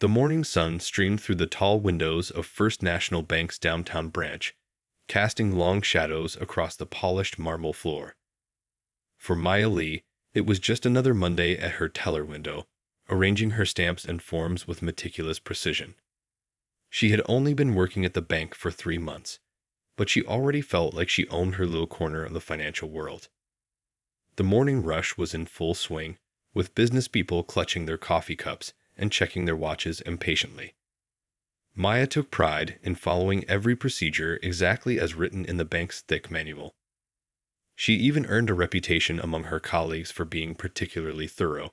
The morning sun streamed through the tall windows of First National Bank's downtown branch, casting long shadows across the polished marble floor. For Maya Lee, it was just another Monday at her teller window, arranging her stamps and forms with meticulous precision. She had only been working at the bank for 3 months, but she already felt like she owned her little corner of the financial world. The morning rush was in full swing, with business people clutching their coffee cups and checking their watches impatiently. Maya took pride in following every procedure exactly as written in the bank's thick manual. She even earned a reputation among her colleagues for being particularly thorough.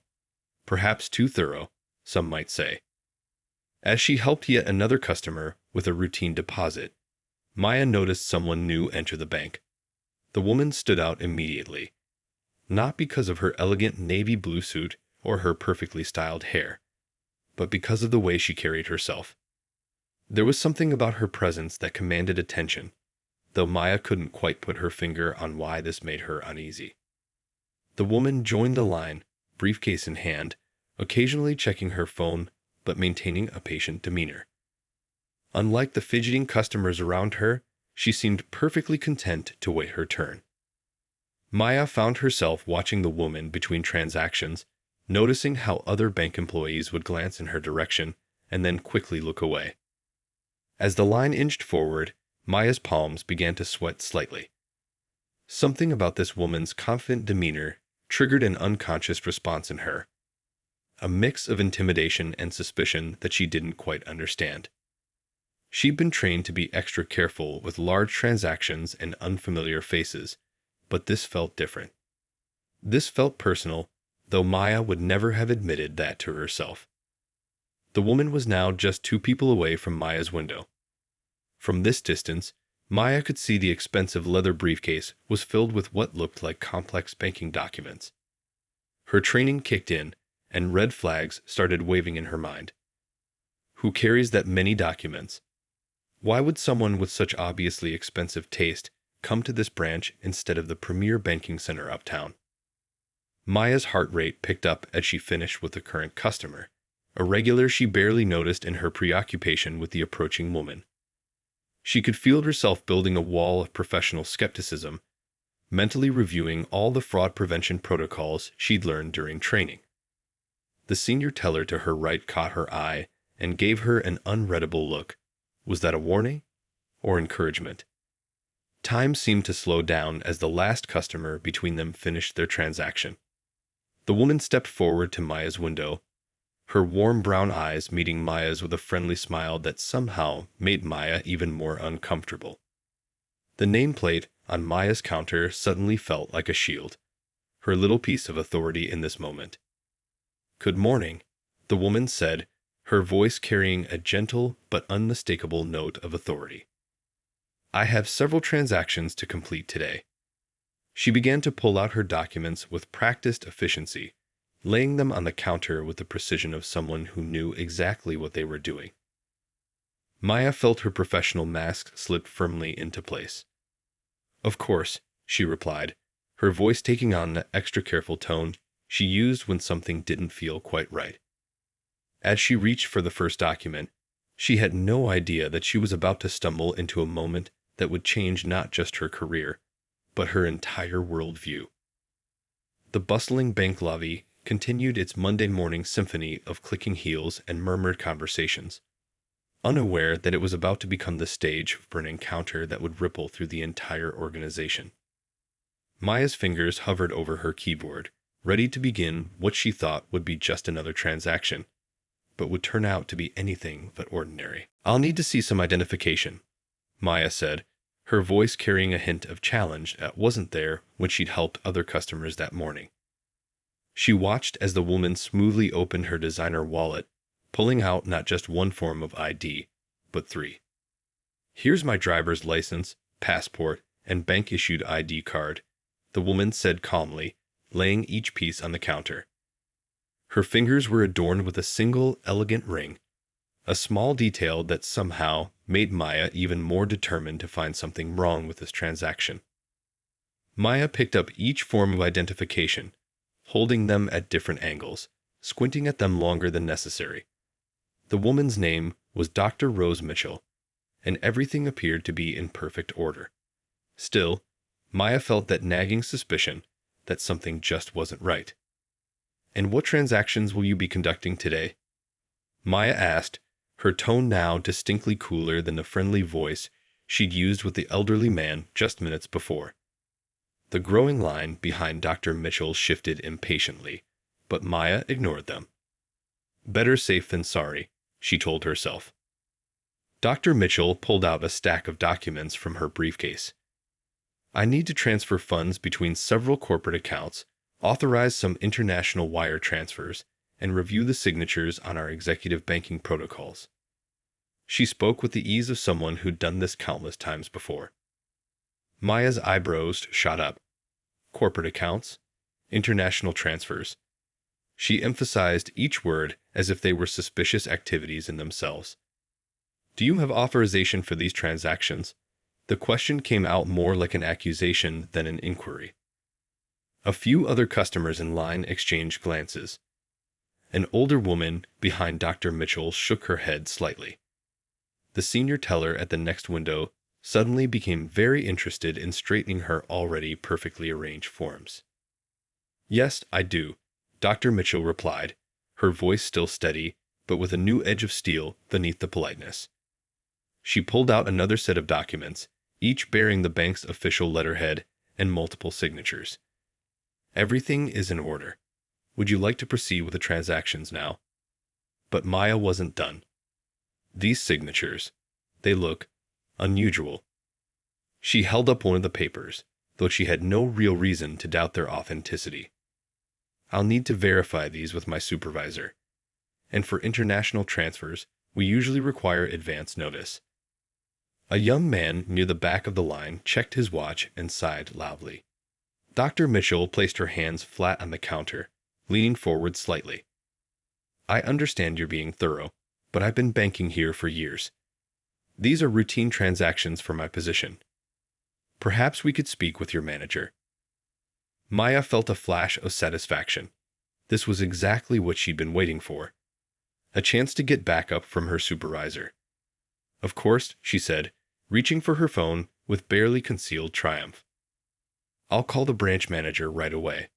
Perhaps too thorough, some might say. As she helped yet another customer with a routine deposit, Maya noticed someone new enter the bank. The woman stood out immediately, not because of her elegant navy blue suit or her perfectly styled hair, but because of the way she carried herself. There was something about her presence that commanded attention, though Maya couldn't quite put her finger on why this made her uneasy. The woman joined the line, briefcase in hand, occasionally checking her phone but maintaining a patient demeanor. Unlike the fidgeting customers around her, she seemed perfectly content to wait her turn. Maya found herself watching the woman between transactions, noticing how other bank employees would glance in her direction and then quickly look away. As the line inched forward, Maya's palms began to sweat slightly. Something about this woman's confident demeanor triggered an unconscious response in her, a mix of intimidation and suspicion that she didn't quite understand. She'd been trained to be extra careful with large transactions and unfamiliar faces, but this felt different. This felt personal, though Maya would never have admitted that to herself. The woman was now just 2 people away from Maya's window. From this distance, Maya could see the expensive leather briefcase was filled with what looked like complex banking documents. Her training kicked in, and red flags started waving in her mind. Who carries that many documents? Why would someone with such obviously expensive taste come to this branch instead of the premier banking center uptown? Maya's heart rate picked up as she finished with the current customer, a regular she barely noticed in her preoccupation with the approaching woman. She could feel herself building a wall of professional skepticism, mentally reviewing all the fraud prevention protocols she'd learned during training. The senior teller to her right caught her eye and gave her an unreadable look. Was that a warning or encouragement? Time seemed to slow down as the last customer between them finished their transaction. The woman stepped forward to Maya's window, her warm brown eyes meeting Maya's with a friendly smile that somehow made Maya even more uncomfortable. The nameplate on Maya's counter suddenly felt like a shield, her little piece of authority in this moment. "Good morning," the woman said, her voice carrying a gentle but unmistakable note of authority. "I have several transactions to complete today." She began to pull out her documents with practiced efficiency, laying them on the counter with the precision of someone who knew exactly what they were doing. Maya felt her professional mask slip firmly into place. "Of course," she replied, her voice taking on the extra careful tone she used when something didn't feel quite right. As she reached for the first document, she had no idea that she was about to stumble into a moment that would change not just her career, but her entire worldview. The bustling bank lobby continued its Monday morning symphony of clicking heels and murmured conversations, unaware that it was about to become the stage for an encounter that would ripple through the entire organization. Maya's fingers hovered over her keyboard, ready to begin what she thought would be just another transaction, but would turn out to be anything but ordinary. "I'll need to see some identification," Maya said, her voice carrying a hint of challenge that wasn't there when she'd helped other customers that morning. She watched as the woman smoothly opened her designer wallet, pulling out not just one form of ID, but 3. "Here's my driver's license, passport, and bank-issued ID card," the woman said calmly, laying each piece on the counter. Her fingers were adorned with a single elegant ring, a small detail that somehow made Maya even more determined to find something wrong with this transaction. Maya picked up each form of identification, holding them at different angles, squinting at them longer than necessary. The woman's name was Dr. Rose Mitchell, and everything appeared to be in perfect order. Still, Maya felt that nagging suspicion that something just wasn't right. "And what transactions will you be conducting today?" Maya asked, her tone now distinctly cooler than the friendly voice she'd used with the elderly man just minutes before. The growing line behind Dr. Mitchell shifted impatiently, but Maya ignored them. Better safe than sorry, she told herself. Dr. Mitchell pulled out a stack of documents from her briefcase. "I need to transfer funds between several corporate accounts, authorize some international wire transfers, and review the signatures on our executive banking protocols." She spoke with the ease of someone who'd done this countless times before. Maya's eyebrows shot up. Corporate accounts, international transfers. She emphasized each word as if they were suspicious activities in themselves. "Do you have authorization for these transactions?" The question came out more like an accusation than an inquiry. A few other customers in line exchanged glances. An older woman behind Dr. Mitchell shook her head slightly. The senior teller at the next window suddenly became very interested in straightening her already perfectly arranged forms. "Yes, I do," Dr. Mitchell replied, her voice still steady, but with a new edge of steel beneath the politeness. She pulled out another set of documents, each bearing the bank's official letterhead and multiple signatures. "Everything is in order. Would you like to proceed with the transactions now?" But Maya wasn't done. "These signatures, they look unusual." She held up one of the papers, though she had no real reason to doubt their authenticity. "I'll need to verify these with my supervisor. And for international transfers, we usually require advance notice." A young man near the back of the line checked his watch and sighed loudly. Dr. Mitchell placed her hands flat on the counter, leaning forward slightly. "I understand you're being thorough, but I've been banking here for years. These are routine transactions for my position. Perhaps we could speak with your manager." Maya felt a flash of satisfaction. This was exactly what she'd been waiting for. A chance to get backup from her supervisor. "Of course," she said, reaching for her phone with barely concealed triumph. "I'll call the branch manager right away."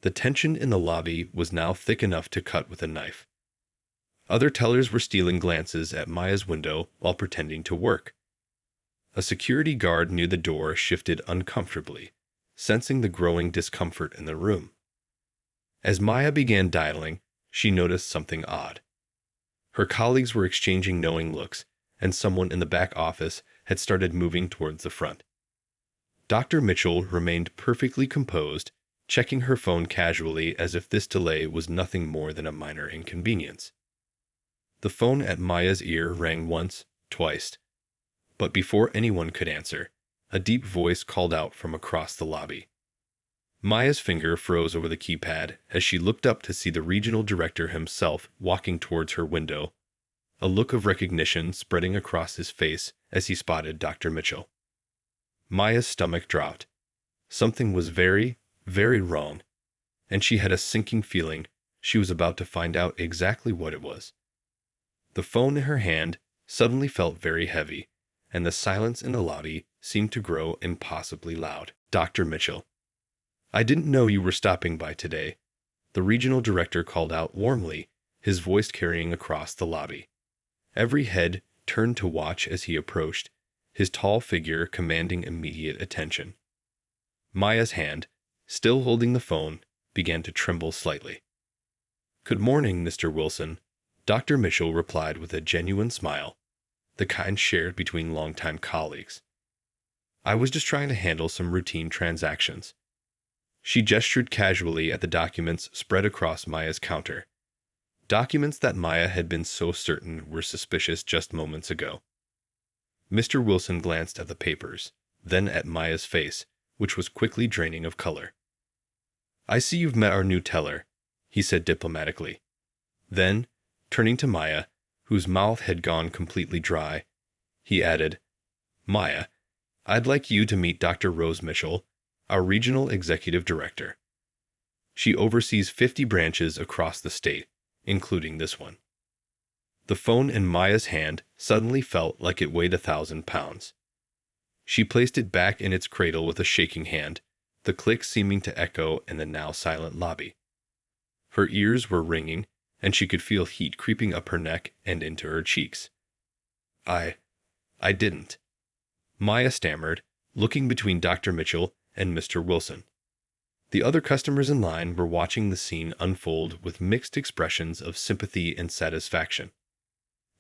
The tension in the lobby was now thick enough to cut with a knife. Other tellers were stealing glances at Maya's window while pretending to work. A security guard near the door shifted uncomfortably, sensing the growing discomfort in the room. As Maya began dialing, she noticed something odd. Her colleagues were exchanging knowing looks, and someone in the back office had started moving towards the front. Dr. Mitchell remained perfectly composed, checking her phone casually as if this delay was nothing more than a minor inconvenience. The phone at Maya's ear rang once, twice. But before anyone could answer, a deep voice called out from across the lobby. Maya's finger froze over the keypad as she looked up to see the regional director himself walking towards her window, a look of recognition spreading across his face as he spotted Dr. Mitchell. Maya's stomach dropped. Something was very, very wrong, and she had a sinking feeling she was about to find out exactly what it was. The phone in her hand suddenly felt very heavy, and the silence in the lobby seemed to grow impossibly loud. "Dr. Mitchell, I didn't know you were stopping by today," the regional director called out warmly, his voice carrying across the lobby. Every head turned to watch as he approached, his tall figure commanding immediate attention. Maya's hand, still holding the phone, began to tremble slightly. "Good morning, Mr. Wilson," Dr. Mitchell replied with a genuine smile, the kind shared between longtime colleagues. "I was just trying to handle some routine transactions." She gestured casually at the documents spread across Maya's counter. Documents that Maya had been so certain were suspicious just moments ago. Mr. Wilson glanced at the papers, then at Maya's face, which was quickly draining of color. "I see you've met our new teller," he said diplomatically. Then, turning to Maya, whose mouth had gone completely dry, he added, "Maya, I'd like you to meet Dr. Rose Mitchell, our regional executive director. She oversees 50 branches across the state, including this one." The phone in Maya's hand suddenly felt like it weighed 1,000 pounds. She placed it back in its cradle with a shaking hand, the click seeming to echo in the now silent lobby. Her ears were ringing, and she could feel heat creeping up her neck and into her cheeks. I didn't," Maya stammered, looking between Dr. Mitchell and Mr. Wilson. The other customers in line were watching the scene unfold with mixed expressions of sympathy and satisfaction.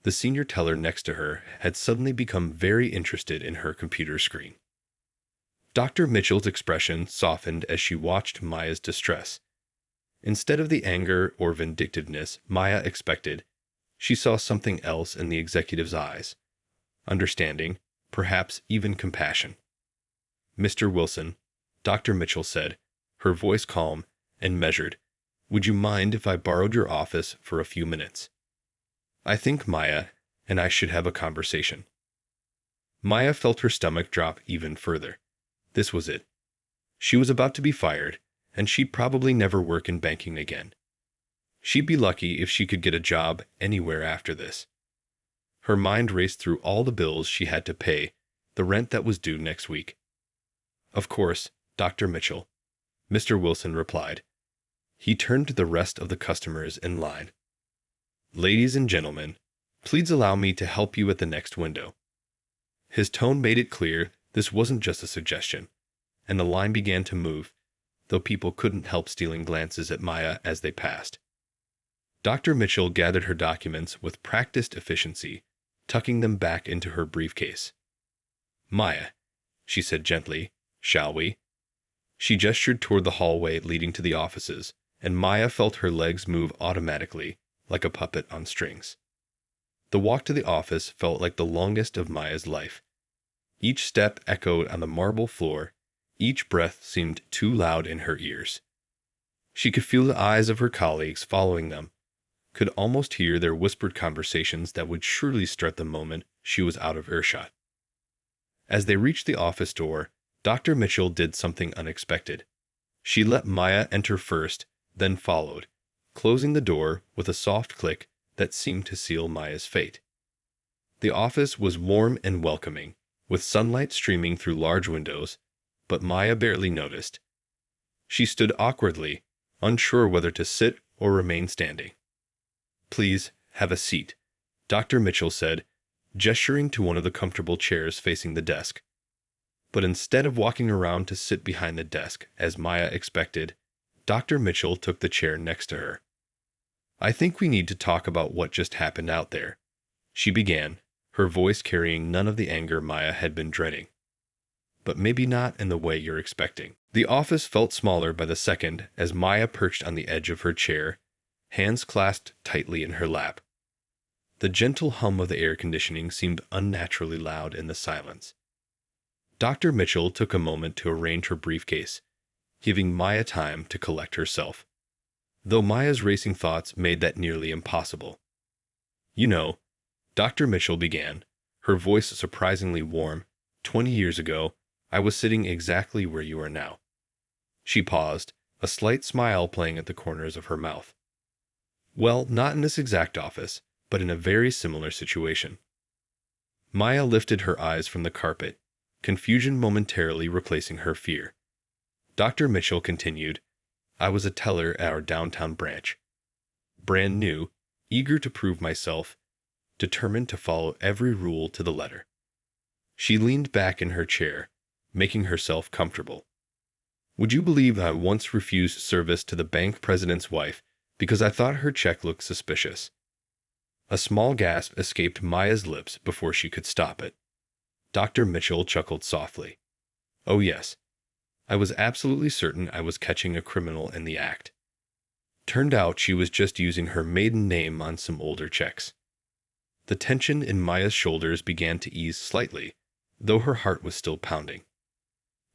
The senior teller next to her had suddenly become very interested in her computer screen. Dr. Mitchell's expression softened as she watched Maya's distress. Instead of the anger or vindictiveness Maya expected, she saw something else in the executive's eyes: understanding, perhaps even compassion. "Mr. Wilson," Dr. Mitchell said, her voice calm and measured, "would you mind if I borrowed your office for a few minutes? I think Maya and I should have a conversation." Maya felt her stomach drop even further. This was it. She was about to be fired, and she'd probably never work in banking again. She'd be lucky if she could get a job anywhere after this. Her mind raced through all the bills she had to pay, the rent that was due next week. "Of course, Dr. Mitchell," Mr. Wilson replied. He turned to the rest of the customers in line. "Ladies and gentlemen, please allow me to help you at the next window." His tone made it clear this wasn't just a suggestion, and the line began to move, though people couldn't help stealing glances at Maya as they passed. Dr. Mitchell gathered her documents with practiced efficiency, tucking them back into her briefcase. "Maya," she said gently, "shall we?" She gestured toward the hallway leading to the offices, and Maya felt her legs move automatically, like a puppet on strings. The walk to the office felt like the longest of Maya's life. Each step echoed on the marble floor, each breath seemed too loud in her ears. She could feel the eyes of her colleagues following them, could almost hear their whispered conversations that would surely start the moment she was out of earshot. As they reached the office door, Dr. Mitchell did something unexpected. She let Maya enter first, then followed, closing the door with a soft click that seemed to seal Maya's fate. The office was warm and welcoming, with sunlight streaming through large windows, but Maya barely noticed. She stood awkwardly, unsure whether to sit or remain standing. "Please, have a seat," Dr. Mitchell said, gesturing to one of the comfortable chairs facing the desk. But instead of walking around to sit behind the desk, as Maya expected, Dr. Mitchell took the chair next to her. "I think we need to talk about what just happened out there," she began, her voice carrying none of the anger Maya had been dreading. "But maybe not in the way you're expecting." The office felt smaller by the second as Maya perched on the edge of her chair, hands clasped tightly in her lap. The gentle hum of the air conditioning seemed unnaturally loud in the silence. Dr. Mitchell took a moment to arrange her briefcase, giving Maya time to collect herself, though Maya's racing thoughts made that nearly impossible. "You know," Dr. Mitchell began, her voice surprisingly warm, "20 years ago, I was sitting exactly where you are now." She paused, a slight smile playing at the corners of her mouth. "Well, not in this exact office, but in a very similar situation." Maya lifted her eyes from the carpet, confusion momentarily replacing her fear. Dr. Mitchell continued, "I was a teller at our downtown branch. Brand new, eager to prove myself, determined to follow every rule to the letter." She leaned back in her chair, making herself comfortable. "Would you believe I once refused service to the bank president's wife because I thought her check looked suspicious?" A small gasp escaped Maya's lips before she could stop it. Dr. Mitchell chuckled softly. "Oh yes, I was absolutely certain I was catching a criminal in the act. Turned out she was just using her maiden name on some older checks." The tension in Maya's shoulders began to ease slightly, though her heart was still pounding.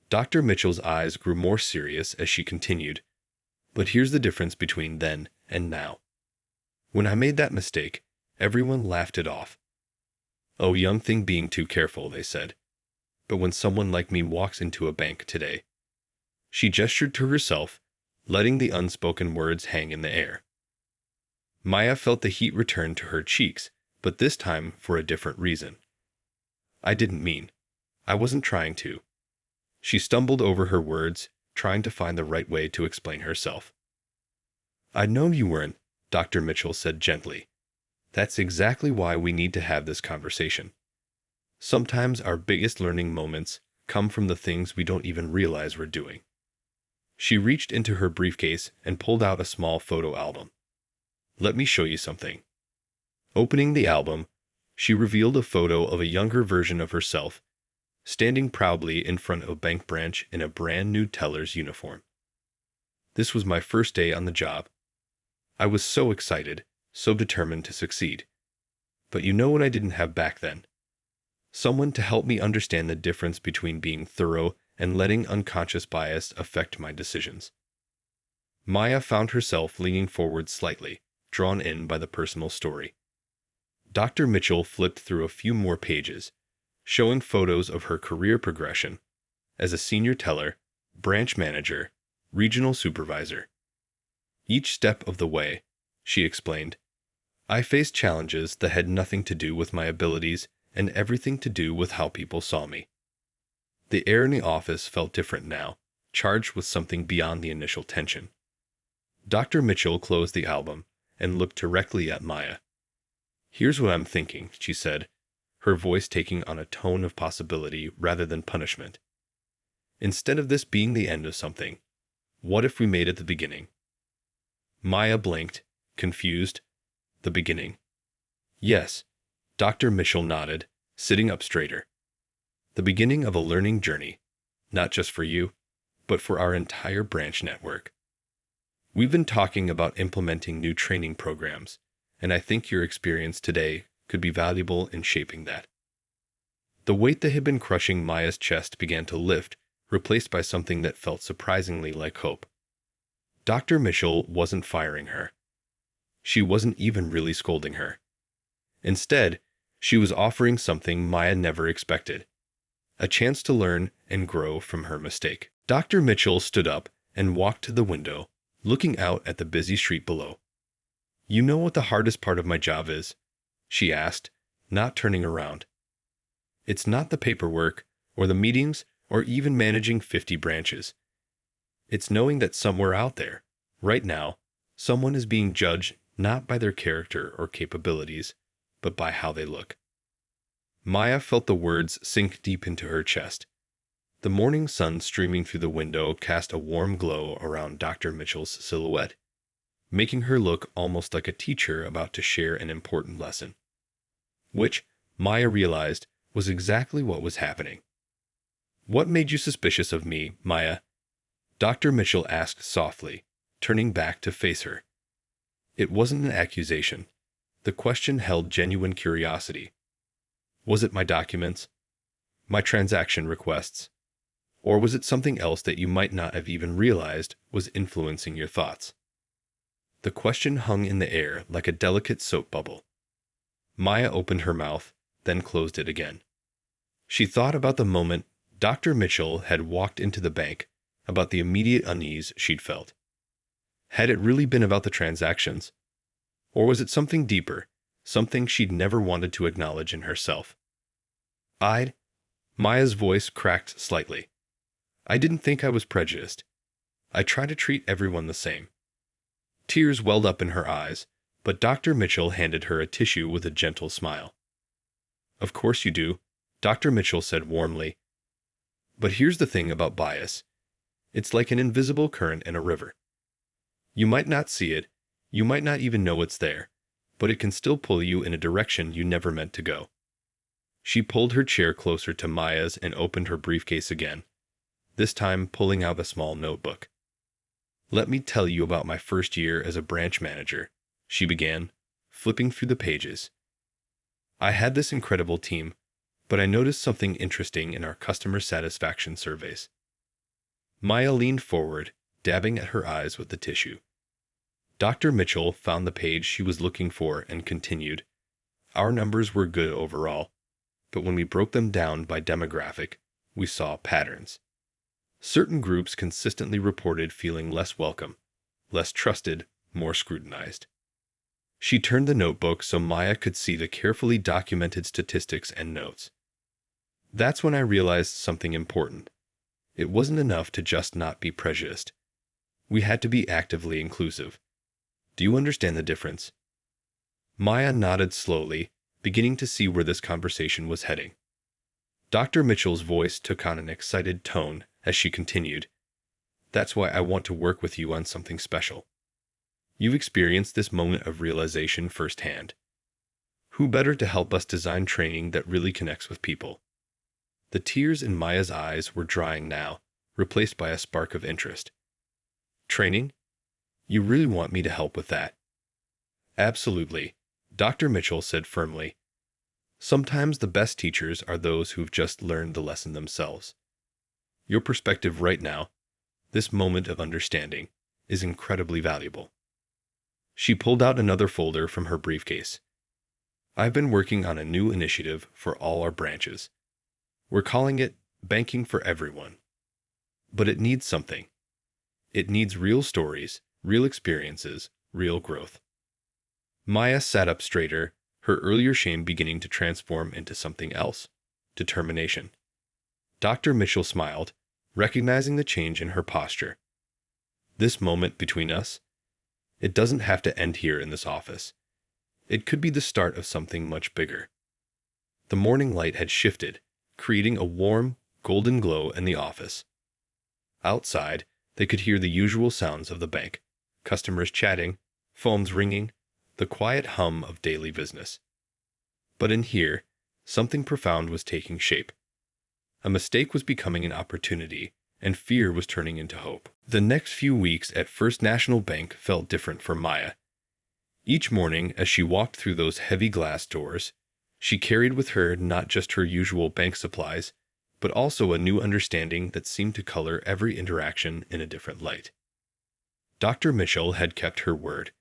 Dr. Mitchell's eyes grew more serious as she continued, "But here's the difference between then and now. When I made that mistake, everyone laughed it off. 'Oh, young thing being too careful,' they said. But when someone like me walks into a bank today—" She gestured to herself, letting the unspoken words hang in the air. Maya felt the heat return to her cheeks but this time for a different reason. I didn't mean. I wasn't trying to. She stumbled over her words, trying to find the right way to explain herself. "I know you weren't," Dr. Mitchell said gently. "That's exactly why we need to have this conversation. Sometimes our biggest learning moments come from the things we don't even realize we're doing." She reached into her briefcase and pulled out a small photo album. "Let me show you something." Opening the album, she revealed a photo of a younger version of herself, standing proudly in front of a bank branch in a brand new teller's uniform. "This was my first day on the job. I was so excited, so determined to succeed. But you know what I didn't have back then? Someone to help me understand the difference between being thorough and letting unconscious bias affect my decisions." Maya found herself leaning forward slightly, drawn in by the personal story. Dr. Mitchell flipped through a few more pages, showing photos of her career progression as a senior teller, branch manager, regional supervisor. "Each step of the way," she explained, "I faced challenges that had nothing to do with my abilities and everything to do with how people saw me." The air in the office felt different now, charged with something beyond the initial tension. Dr. Mitchell closed the album and looked directly at Maya. "Here's what I'm thinking," she said, her voice taking on a tone of possibility rather than punishment. "Instead of this being the end of something, what if we made it the beginning?" Maya blinked, confused. "The beginning?" "Yes," Dr. Mitchell nodded, sitting up straighter. "The beginning of a learning journey, not just for you, but for our entire branch network. We've been talking about implementing new training programs, and I think your experience today could be valuable in shaping that." The weight that had been crushing Maya's chest began to lift, replaced by something that felt surprisingly like hope. Dr. Mitchell wasn't firing her. She wasn't even really scolding her. Instead, she was offering something Maya never expected: a chance to learn and grow from her mistake. Dr. Mitchell stood up and walked to the window, looking out at the busy street below. "You know what the hardest part of my job is?" she asked, not turning around. "It's not the paperwork, or the meetings, or even managing 50 branches. It's knowing that somewhere out there, right now, someone is being judged not by their character or capabilities, but by how they look." Maya felt the words sink deep into her chest. The morning sun streaming through the window cast a warm glow around Dr. Mitchell's silhouette, making her look almost like a teacher about to share an important lesson. Which, Maya realized, was exactly what was happening. "What made you suspicious of me, Maya?" Dr. Mitchell asked softly, turning back to face her. It wasn't an accusation. The question held genuine curiosity. "Was it my documents? My transaction requests? Or was it something else that you might not have even realized was influencing your thoughts?" The question hung in the air like a delicate soap bubble. Maya opened her mouth, then closed it again. She thought about the moment Dr. Mitchell had walked into the bank, about the immediate unease she'd felt. Had it really been about the transactions? Or was it something deeper, something she'd never wanted to acknowledge in herself? Maya's voice cracked slightly. "I didn't think I was prejudiced. I try to treat everyone the same." Tears welled up in her eyes, but Dr. Mitchell handed her a tissue with a gentle smile. "Of course you do," Dr. Mitchell said warmly. "But here's the thing about bias. It's like an invisible current in a river. You might not see it, you might not even know it's there, but it can still pull you in a direction you never meant to go." She pulled her chair closer to Maya's and opened her briefcase again, this time pulling out a small notebook. "Let me tell you about my first year as a branch manager," she began, flipping through the pages. "I had this incredible team, but I noticed something interesting in our customer satisfaction surveys." Maya leaned forward, dabbing at her eyes with the tissue. Dr. Mitchell found the page she was looking for and continued. "Our numbers were good overall, but when we broke them down by demographic, we saw patterns. Certain groups consistently reported feeling less welcome, less trusted, more scrutinized." She turned the notebook so Maya could see the carefully documented statistics and notes. That's when I realized something important. It wasn't enough to just not be prejudiced. We had to be actively inclusive. Do you understand the difference? Maya nodded slowly, beginning to see where this conversation was heading. Dr. Mitchell's voice took on an excited tone as she continued. That's why I want to work with you on something special. You've experienced this moment of realization firsthand. Who better to help us design training that really connects with people? The tears in Maya's eyes were drying now, replaced by a spark of interest. Training? You really want me to help with that? Absolutely, Dr. Mitchell said firmly. Sometimes the best teachers are those who've just learned the lesson themselves. Your perspective right now, this moment of understanding, is incredibly valuable. She pulled out another folder from her briefcase. I've been working on a new initiative for all our branches. We're calling it Banking for Everyone. But it needs something. It needs real stories, real experiences, real growth. Maya sat up straighter, her earlier shame beginning to transform into something else, determination. Dr. Mitchell smiled, recognizing the change in her posture. This moment between us, it doesn't have to end here in this office. It could be the start of something much bigger. The morning light had shifted, creating a warm, golden glow in the office. Outside, they could hear the usual sounds of the bank, customers chatting, phones ringing, the quiet hum of daily business. But in here, something profound was taking shape. A mistake was becoming an opportunity, and fear was turning into hope. The next few weeks at First National Bank felt different for Maya. Each morning, as she walked through those heavy glass doors, she carried with her not just her usual bank supplies, but also a new understanding that seemed to color every interaction in a different light. Dr. Mitchell had kept her word.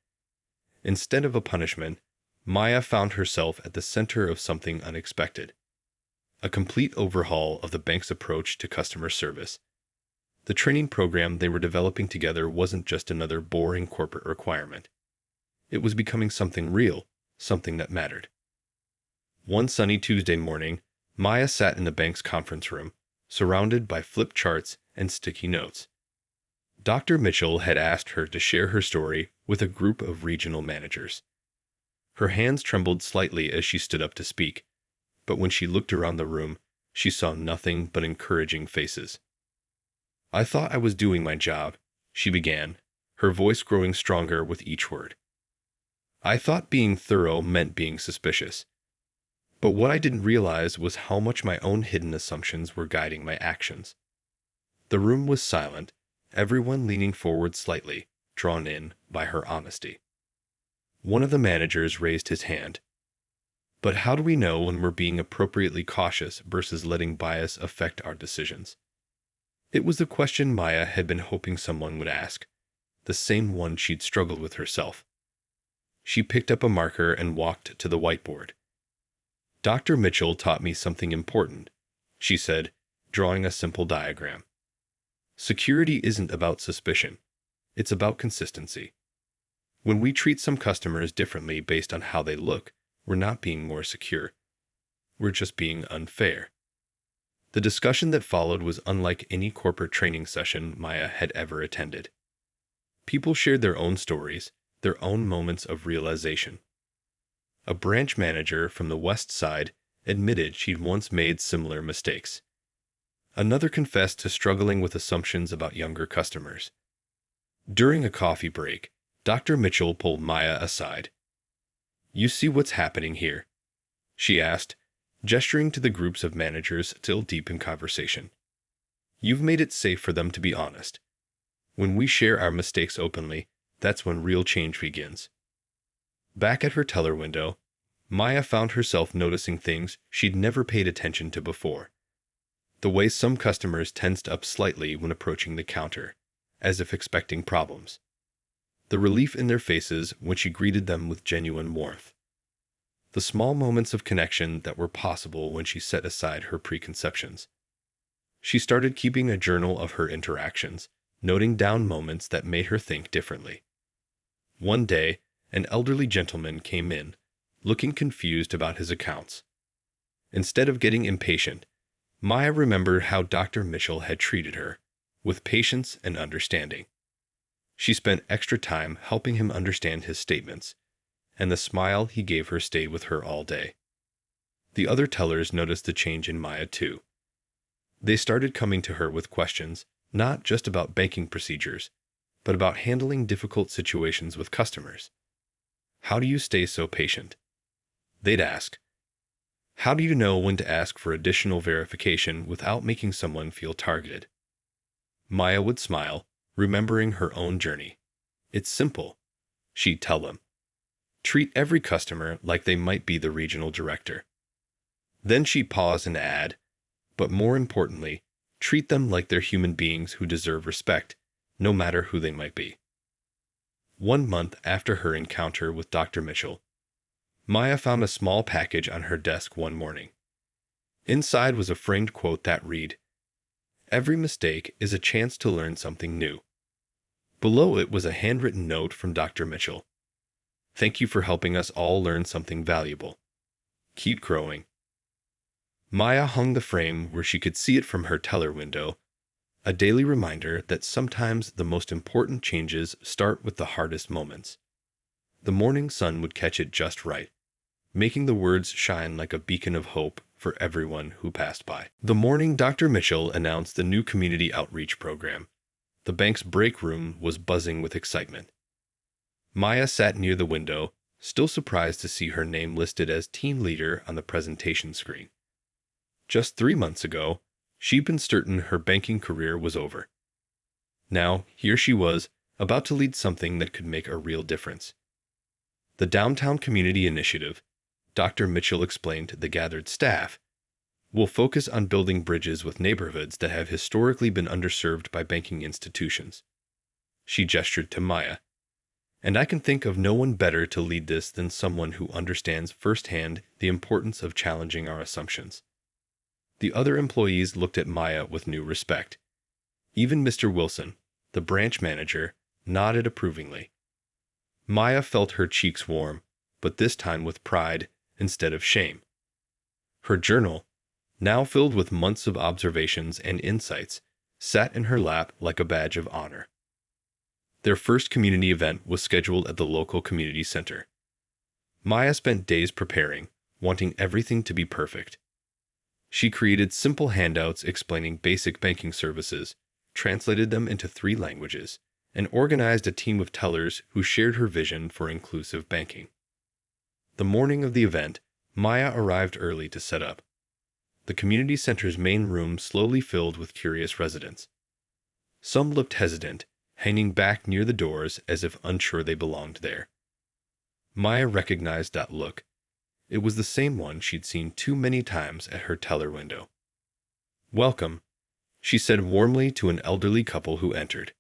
Instead of a punishment, Maya found herself at the center of something unexpected. A complete overhaul of the bank's approach to customer service. The training program they were developing together wasn't just another boring corporate requirement. It was becoming something real, something that mattered. One sunny Tuesday morning, Maya sat in the bank's conference room, surrounded by flip charts and sticky notes. Dr. Mitchell had asked her to share her story with a group of regional managers. Her hands trembled slightly as she stood up to speak, but when she looked around the room, she saw nothing but encouraging faces. I thought I was doing my job, she began, her voice growing stronger with each word. I thought being thorough meant being suspicious. But what I didn't realize was how much my own hidden assumptions were guiding my actions. The room was silent, everyone leaning forward slightly, drawn in by her honesty. One of the managers raised his hand. But how do we know when we're being appropriately cautious versus letting bias affect our decisions? It was the question Maya had been hoping someone would ask, the same one she'd struggled with herself. She picked up a marker and walked to the whiteboard. Dr. Mitchell taught me something important, she said, drawing a simple diagram. Security isn't about suspicion. It's about consistency. When we treat some customers differently based on how they look, we're not being more secure. We're just being unfair. The discussion that followed was unlike any corporate training session Maya had ever attended. People shared their own stories, their own moments of realization. A branch manager from the West Side admitted she'd once made similar mistakes. Another confessed to struggling with assumptions about younger customers. During a coffee break, Dr. Mitchell pulled Maya aside. You see what's happening here? She asked, gesturing to the groups of managers still deep in conversation. You've made it safe for them to be honest. When we share our mistakes openly, that's when real change begins. Back at her teller window, Maya found herself noticing things she'd never paid attention to before. The way some customers tensed up slightly when approaching the counter, as if expecting problems. The relief in their faces when she greeted them with genuine warmth. The small moments of connection that were possible when she set aside her preconceptions. She started keeping a journal of her interactions, noting down moments that made her think differently. One day, An elderly gentleman came in, looking confused about his accounts. Instead of getting impatient, Maya remembered how Dr. Mitchell had treated her, with patience and understanding. She spent extra time helping him understand his statements, and the smile he gave her stayed with her all day. The other tellers noticed the change in Maya too. They started coming to her with questions, not just about banking procedures, but about handling difficult situations with customers. How do you stay so patient? They'd ask. How do you know when to ask for additional verification without making someone feel targeted? Maya would smile, remembering her own journey. It's simple, she'd tell them. Treat every customer like they might be the regional director. Then she'd pause and add, but more importantly, treat them like they're human beings who deserve respect, no matter who they might be. 1 month after her encounter with Dr. Mitchell, Maya found a small package on her desk one morning. Inside was a framed quote that read, "Every mistake is a chance to learn something new." Below it was a handwritten note from Dr. Mitchell. "Thank you for helping us all learn something valuable. Keep growing." Maya hung the frame where she could see it from her teller window, a daily reminder that sometimes the most important changes start with the hardest moments. The morning sun would catch it just right, making the words shine like a beacon of hope for everyone who passed by. The morning Dr. Mitchell announced the new community outreach program, the bank's break room was buzzing with excitement. Maya sat near the window, still surprised to see her name listed as team leader on the presentation screen. Just 3 months ago, she'd been certain her banking career was over. Now, here she was, about to lead something that could make a real difference. The Downtown Community Initiative, Dr. Mitchell explained to the gathered staff, will focus on building bridges with neighborhoods that have historically been underserved by banking institutions. She gestured to Maya. And I can think of no one better to lead this than someone who understands firsthand the importance of challenging our assumptions. The other employees looked at Maya with new respect. Even Mr. Wilson, the branch manager, nodded approvingly. Maya felt her cheeks warm, but this time with pride instead of shame. Her journal, now filled with months of observations and insights, sat in her lap like a badge of honor. Their first community event was scheduled at the local community center. Maya spent days preparing, wanting everything to be perfect. She created simple handouts explaining basic banking services, translated them into 3 languages, and organized a team of tellers who shared her vision for inclusive banking. The morning of the event, Maya arrived early to set up. The community center's main room slowly filled with curious residents. Some looked hesitant, hanging back near the doors as if unsure they belonged there. Maya recognized that look. It was the same one she'd seen too many times at her teller window. "Welcome," she said warmly to an elderly couple who entered.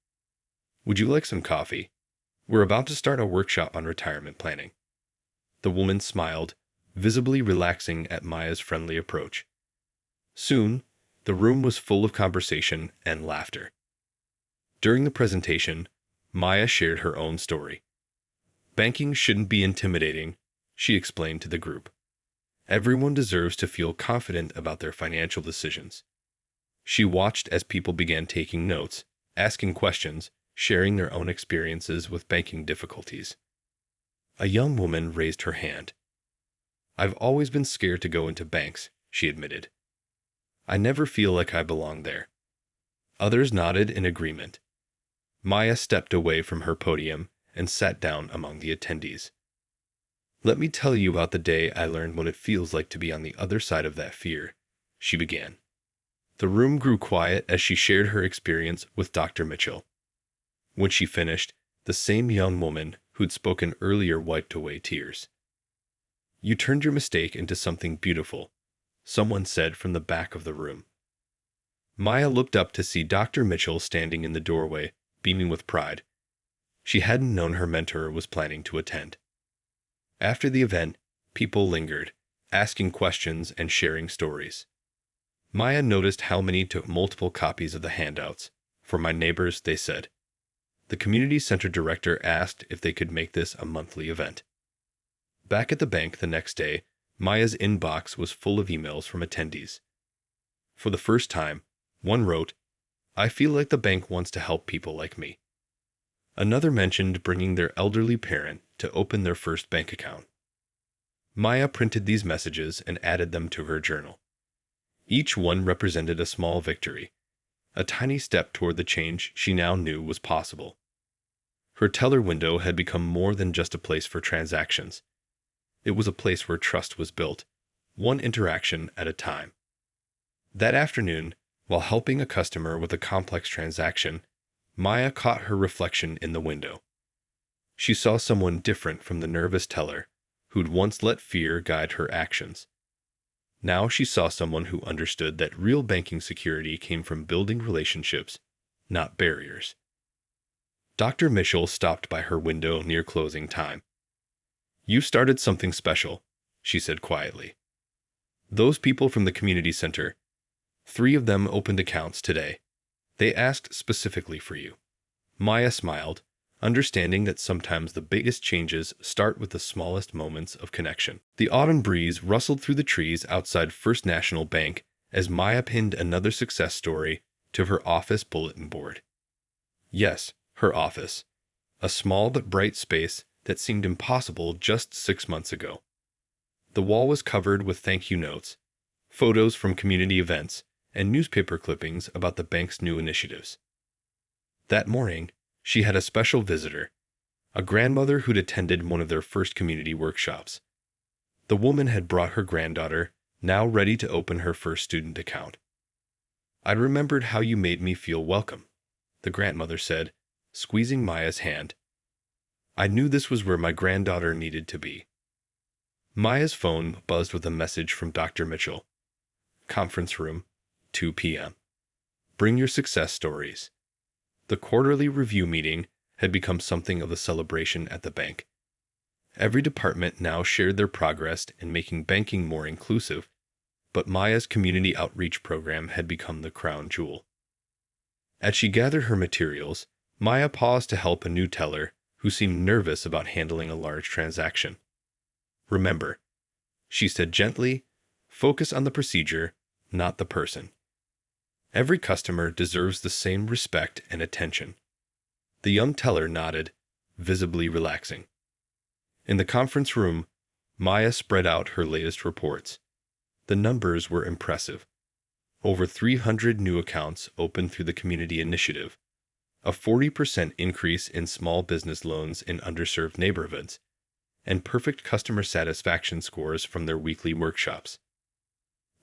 "Would you like some coffee? We're about to start a workshop on retirement planning." The woman smiled, visibly relaxing at Maya's friendly approach. Soon, the room was full of conversation and laughter. During the presentation, Maya shared her own story. "Banking shouldn't be intimidating," she explained to the group. "Everyone deserves to feel confident about their financial decisions." She watched as people began taking notes, asking questions, sharing their own experiences with banking difficulties. A young woman raised her hand. "I've always been scared to go into banks," she admitted. "I never feel like I belong there." Others nodded in agreement. Maya stepped away from her podium and sat down among the attendees. "Let me tell you about the day I learned what it feels like to be on the other side of that fear," she began. The room grew quiet as she shared her experience with Dr. Mitchell. When she finished, the same young woman who'd spoken earlier wiped away tears. "You turned your mistake into something beautiful," someone said from the back of the room. Maya looked up to see Dr. Mitchell standing in the doorway, beaming with pride. She hadn't known her mentor was planning to attend. After the event, people lingered, asking questions and sharing stories. Maya noticed how many took multiple copies of the handouts. "For my neighbors," they said. The community center director asked if they could make this a monthly event. Back at the bank the next day, Maya's inbox was full of emails from attendees. For the first time, one wrote, "I feel like the bank wants to help people like me." Another mentioned bringing their elderly parent to open their first bank account. Maya printed these messages and added them to her journal. Each one represented a small victory, a tiny step toward the change she now knew was possible. Her teller window had become more than just a place for transactions. It was a place where trust was built, one interaction at a time. That afternoon, while helping a customer with a complex transaction, Maya caught her reflection in the window. She saw someone different from the nervous teller who'd once let fear guide her actions. Now she saw someone who understood that real banking security came from building relationships, not barriers. Dr. Mitchell stopped by her window near closing time. "You started something special," she said quietly. "Those people from the community center, 3 of them opened accounts today. They asked specifically for you." Maya smiled, understanding that sometimes the biggest changes start with the smallest moments of connection. The autumn breeze rustled through the trees outside First National Bank as Maya pinned another success story to her office bulletin board. Yes, her office. A small but bright space that seemed impossible just 6 months ago. The wall was covered with thank you notes, photos from community events, and newspaper clippings about the bank's new initiatives. That morning, she had a special visitor, a grandmother who'd attended one of their first community workshops. The woman had brought her granddaughter, now ready to open her first student account. "I remembered how you made me feel welcome," the grandmother said, squeezing Maya's hand. "I knew this was where my granddaughter needed to be." Maya's phone buzzed with a message from Dr. Mitchell. "Conference room, 2 p.m. Bring your success stories." The quarterly review meeting had become something of a celebration at the bank. Every department now shared their progress in making banking more inclusive, but Maya's community outreach program had become the crown jewel. As she gathered her materials, Maya paused to help a new teller who seemed nervous about handling a large transaction. "Remember," she said gently, "focus on the procedure, not the person. Every customer deserves the same respect and attention." The young teller nodded, visibly relaxing. In the conference room, Maya spread out her latest reports. The numbers were impressive. Over 300 new accounts opened through the community initiative, a 40% increase in small business loans in underserved neighborhoods, and perfect customer satisfaction scores from their weekly workshops.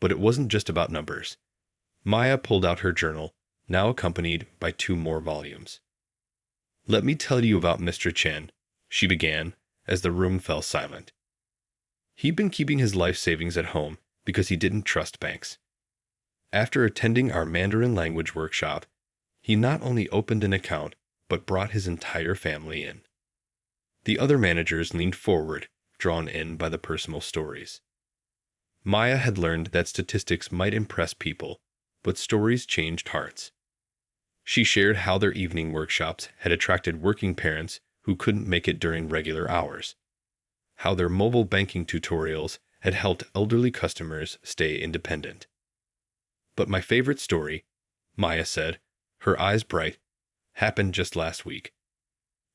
But it wasn't just about numbers. Maya pulled out her journal, now accompanied by 2 more volumes. "Let me tell you about Mr. Chen," she began, as the room fell silent. He'd been keeping his life savings at home because he didn't trust banks. After attending our Mandarin language workshop, he not only opened an account, but brought his entire family in. The other managers leaned forward, drawn in by the personal stories. Maya had learned that statistics might impress people, but stories changed hearts. She shared how their evening workshops had attracted working parents who couldn't make it during regular hours, how their mobile banking tutorials had helped elderly customers stay independent. "But my favorite story," Maya said, her eyes bright, "happened just last week."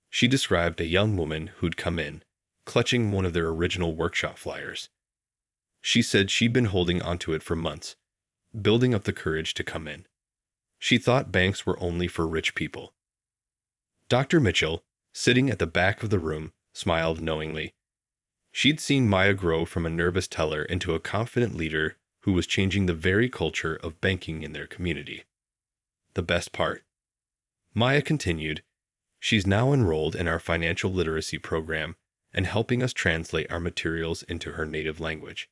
She described a young woman who'd come in, clutching one of their original workshop flyers. She said she'd been holding onto it for months, building up the courage to come in. She thought banks were only for rich people. Dr. Mitchell, sitting at the back of the room, smiled knowingly. She'd seen Maya grow from a nervous teller into a confident leader who was changing the very culture of banking in their community. The best part, Maya continued, she's now enrolled in our financial literacy program and helping us translate our materials into her native language.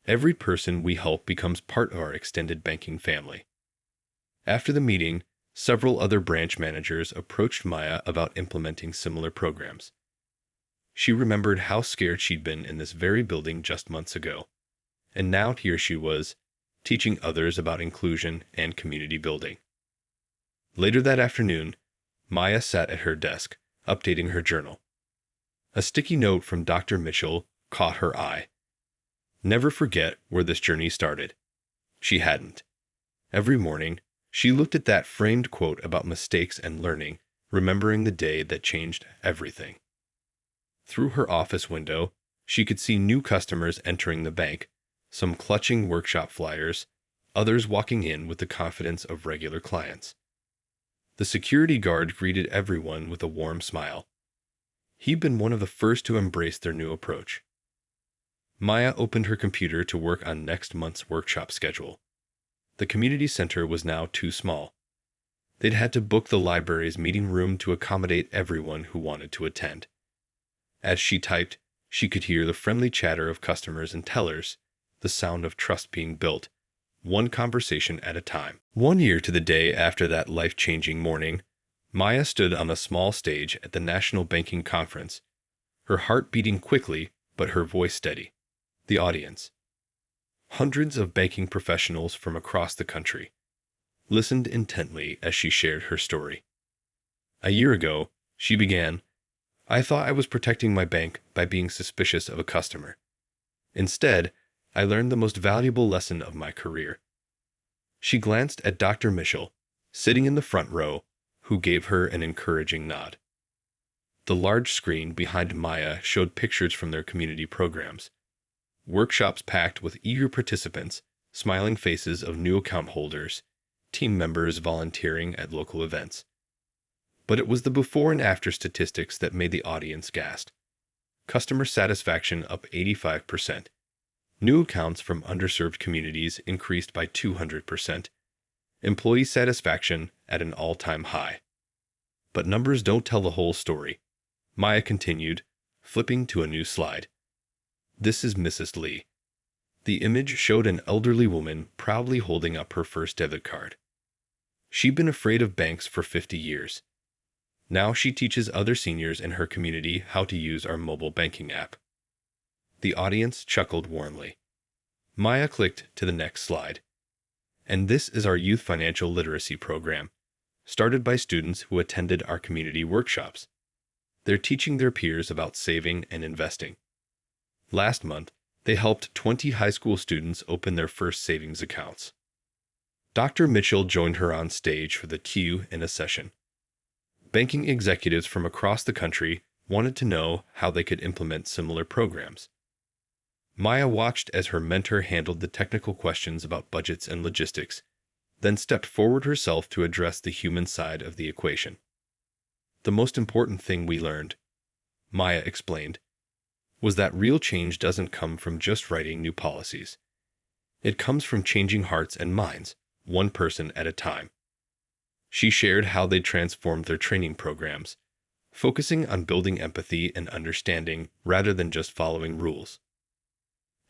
Every person we help becomes part of our extended banking family. After the meeting, several other branch managers approached Maya about implementing similar programs. She remembered how scared she'd been in this very building just months ago, and now here she was, teaching others about inclusion and community building. Later that afternoon, Maya sat at her desk, updating her journal. A sticky note from Dr. Mitchell caught her eye. Never forget where this journey started. She hadn't. Every morning, she looked at that framed quote about mistakes and learning, remembering the day that changed everything. Through her office window, she could see new customers entering the bank, some clutching workshop flyers, others walking in with the confidence of regular clients. The security guard greeted everyone with a warm smile. He'd been one of the first to embrace their new approach. Maya opened her computer to work on next month's workshop schedule. The community center was now too small. They'd had to book the library's meeting room to accommodate everyone who wanted to attend. As she typed, she could hear the friendly chatter of customers and tellers, the sound of trust being built, one conversation at a time. 1 year to the day after that life-changing morning, Maya stood on a small stage at the National Banking Conference, her heart beating quickly but her voice steady. The audience, hundreds of banking professionals from across the country, listened intently as she shared her story. A year ago, she began, "I thought I was protecting my bank by being suspicious of a customer. Instead, I learned the most valuable lesson of my career." She glanced at Dr. Mitchell, sitting in the front row, who gave her an encouraging nod. The large screen behind Maya showed pictures from their community programs. Workshops packed with eager participants, smiling faces of new account holders, team members volunteering at local events. But it was the before and after statistics that made the audience gasp. Customer satisfaction up 85%. New accounts from underserved communities increased by 200%. Employee satisfaction at an all-time high. But numbers don't tell the whole story. Maya continued, flipping to a new slide. This is Mrs. Lee. The image showed an elderly woman proudly holding up her first debit card. She'd been afraid of banks for 50 years. Now she teaches other seniors in her community how to use our mobile banking app. The audience chuckled warmly. Maya clicked to the next slide. And this is our Youth Financial Literacy program, started by students who attended our community workshops. They're teaching their peers about saving and investing. Last month, they helped 20 high school students open their first savings accounts. Dr. Mitchell joined her on stage for the Q&A session. Banking executives from across the country wanted to know how they could implement similar programs. Maya watched as her mentor handled the technical questions about budgets and logistics, then stepped forward herself to address the human side of the equation. The most important thing we learned, Maya explained, was that real change doesn't come from just writing new policies. It comes from changing hearts and minds, one person at a time. She shared how they transformed their training programs, focusing on building empathy and understanding rather than just following rules.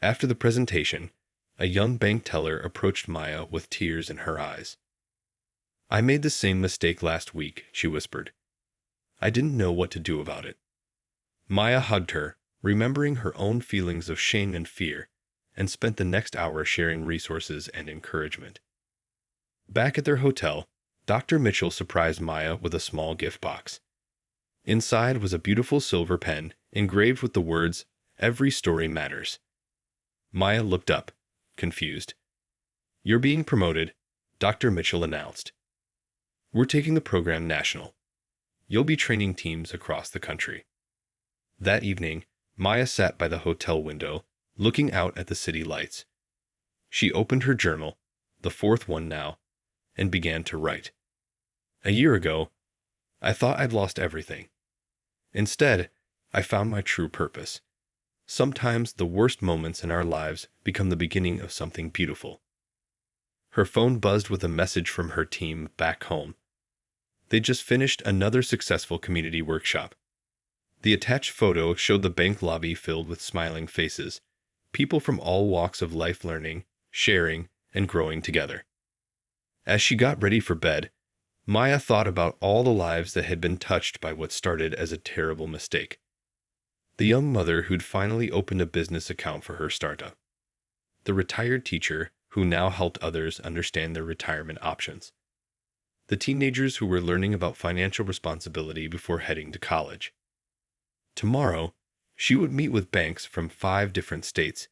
After the presentation, a young bank teller approached Maya with tears in her eyes. "I made the same mistake last week," she whispered. "I didn't know what to do about it." Maya hugged her, remembering her own feelings of shame and fear, and spent the next hour sharing resources and encouragement. Back at their hotel, Dr. Mitchell surprised Maya with a small gift box. Inside was a beautiful silver pen engraved with the words, "Every story matters." Maya looked up, confused. "You're being promoted," Dr. Mitchell announced. "We're taking the program national. You'll be training teams across the country." That evening, Maya sat by the hotel window, looking out at the city lights. She opened her journal, the fourth one now, and began to write. "A year ago, I thought I'd lost everything. Instead, I found my true purpose. Sometimes the worst moments in our lives become the beginning of something beautiful." Her phone buzzed with a message from her team back home. They'd just finished another successful community workshop. The attached photo showed the bank lobby filled with smiling faces, people from all walks of life learning, sharing, and growing together. As she got ready for bed, Maya thought about all the lives that had been touched by what started as a terrible mistake. The young mother who'd finally opened a business account for her startup. The retired teacher who now helped others understand their retirement options. the teenagers who were learning about financial responsibility before heading to college. Tomorrow, she would meet with banks from 5 different states,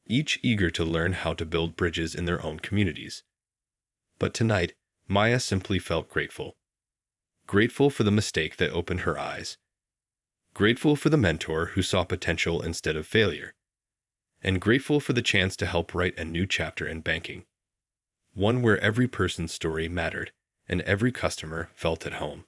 each eager to learn how to build bridges in their own communities. But tonight, Maya simply felt grateful. Grateful for the mistake that opened her eyes. Grateful for the mentor who saw potential instead of failure. And grateful for the chance to help write a new chapter in banking. One where every person's story mattered and every customer felt at home.